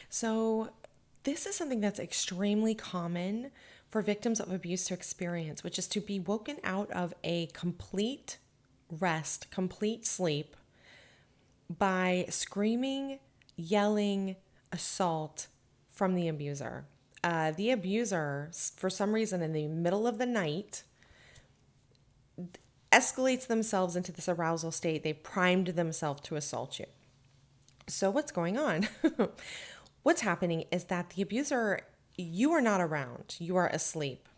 So, this is something that's extremely common for victims of abuse to experience, which is to be woken out of a complete rest, complete sleep by screaming, yelling, assault from the abuser. The abuser, for some reason, in the middle of the night, escalates themselves into this arousal state. They've primed themselves to assault you. So, what's going on? What's happening is that the abuser, you are not around, you are asleep.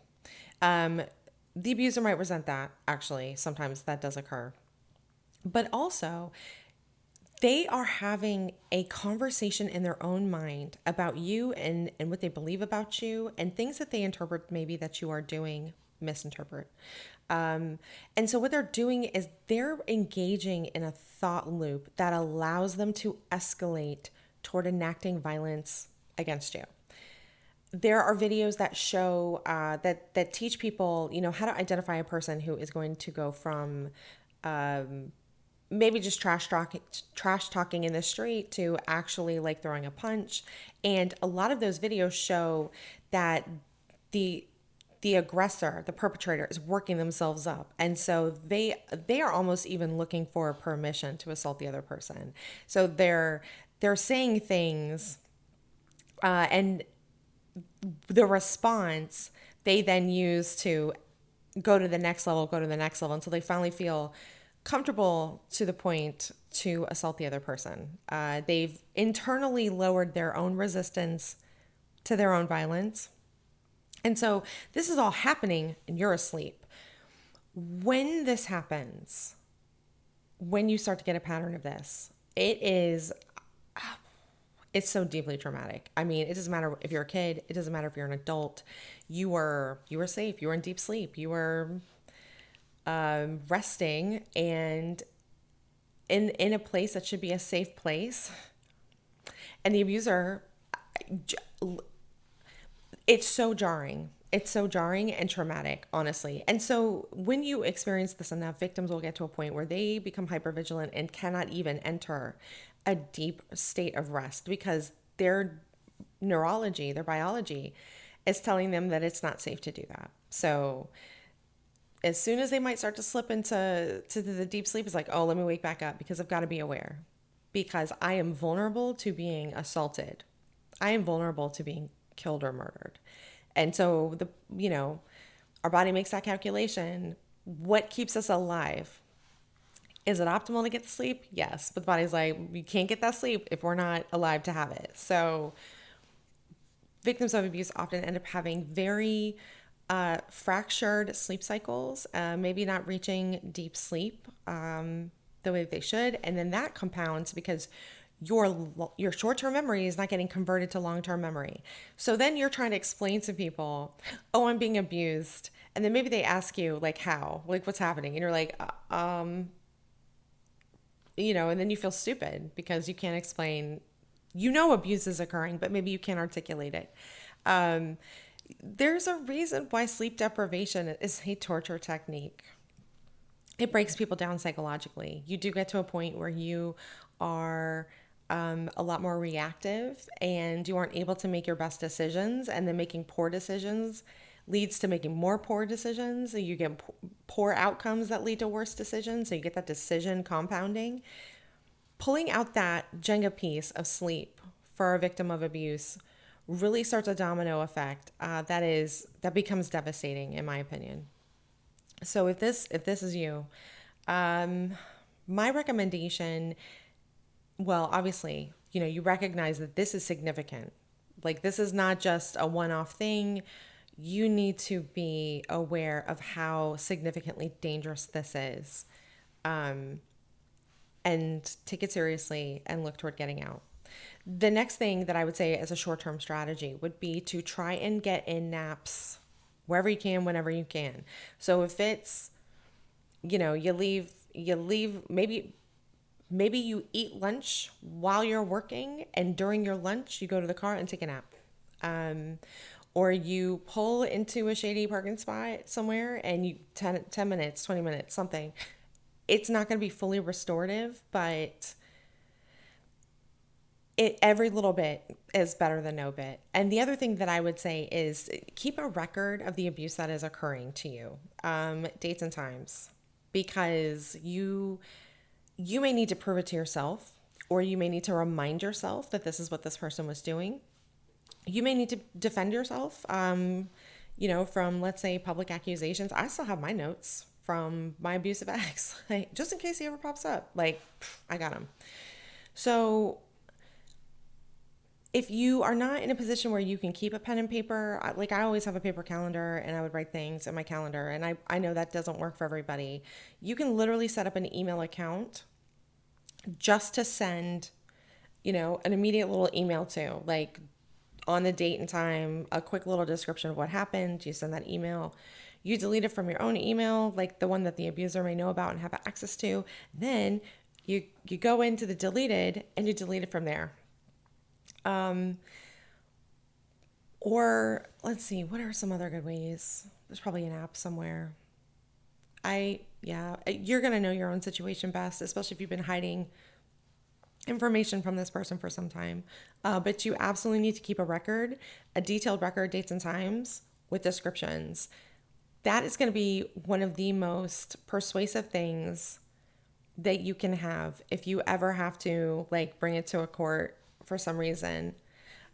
Um, the abuser might resent that, actually. Sometimes that does occur. But also, they are having a conversation in their own mind about you and what they believe about you and things that they interpret maybe that you are doing misinterpret. And so what they're doing is they're engaging in a thought loop that allows them to escalate toward enacting violence against you. There are videos that show that teach people, how to identify a person who is going to go from maybe just trash talking in the street to actually like throwing a punch. And a lot of those videos show that the the aggressor, the perpetrator, is working themselves up, and so they are almost even looking for permission to assault the other person. So they're saying things, and the response they then use to go to the next level, go to the next level until they finally feel comfortable to the point to assault the other person. They've internally lowered their own resistance to their own violence. And so this is all happening and you're asleep. When this happens, when you start to get a pattern of this, it's so deeply traumatic. I mean, it doesn't matter if you're a kid, it doesn't matter if you're an adult. You are safe. You were in deep sleep. You were resting and in a place that should be a safe place. And the abuser, it's so jarring. It's so jarring and traumatic, honestly. And so when you experience this enough, victims will get to a point where they become hypervigilant and cannot even enter a deep state of rest because their neurology, their biology is telling them that it's not safe to do that. So as soon as they might start to slip into the deep sleep, it's like, oh, let me wake back up because I've got to be aware because I am vulnerable to being assaulted. I am vulnerable to being killed or murdered. And so our body makes that calculation. What keeps us alive? Is it optimal to get to sleep? Yes. But the body's like, we can't get that sleep if we're not alive to have it. So victims of abuse often end up having very fractured sleep cycles, maybe not reaching deep sleep the way they should. And then that compounds because your short-term memory is not getting converted to long-term memory. So then you're trying to explain to people, oh, I'm being abused. And then maybe they ask you, like, how? Like, what's happening? And you're like, and then you feel stupid because you can't explain, abuse is occurring, but maybe you can't articulate it. There's a reason why sleep deprivation is a torture technique. It breaks people down psychologically. You do get to a point where you are a lot more reactive and you aren't able to make your best decisions, and then making poor decisions leads to making more poor decisions. So you get poor outcomes that lead to worse decisions. So you get that decision compounding. Pulling out that Jenga piece of sleep for a victim of abuse really starts a domino effect that becomes devastating, in my opinion. So if this is you, my recommendation, well, obviously, you recognize that this is significant. Like, this is not just a one-off thing. You need to be aware of how significantly dangerous this is, and take it seriously and look toward getting out. The next thing that I would say as a short-term strategy would be to try and get in naps wherever you can, whenever you can. So if it's, you leave, maybe you eat lunch while you're working, and during your lunch, you go to the car and take a nap. Or you pull into a shady parking spot somewhere and you 10 minutes, 20 minutes, something. It's not going to be fully restorative, but every little bit is better than no bit. And the other thing that I would say is keep a record of the abuse that is occurring to you, dates and times, because you may need to prove it to yourself, or you may need to remind yourself that this is what this person was doing. You may need to defend yourself, from, let's say, public accusations. I still have my notes from my abusive ex, like, just in case he ever pops up. Like, I got him. So if you are not in a position where you can keep a pen and paper, like I always have a paper calendar and I would write things in my calendar, and I know that doesn't work for everybody. You can literally set up an email account just to send, an immediate little email to, like, on the date and time, a quick little description of what happened. You send that email. You delete it from your own email, like the one that the abuser may know about and have access to. Then you go into the deleted and you delete it from there. Or let's see, what are some other good ways? There's probably an app somewhere. Yeah, you're going to know your own situation best, especially if you've been hiding information from this person for some time. But you absolutely need to keep a detailed record, dates and times with descriptions. That is going to be one of the most persuasive things that you can have if you ever have to, like, bring it to a court for some reason.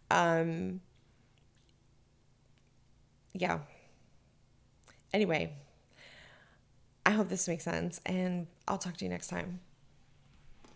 Yeah. Anyway, I hope this makes sense, and I'll talk to you next time.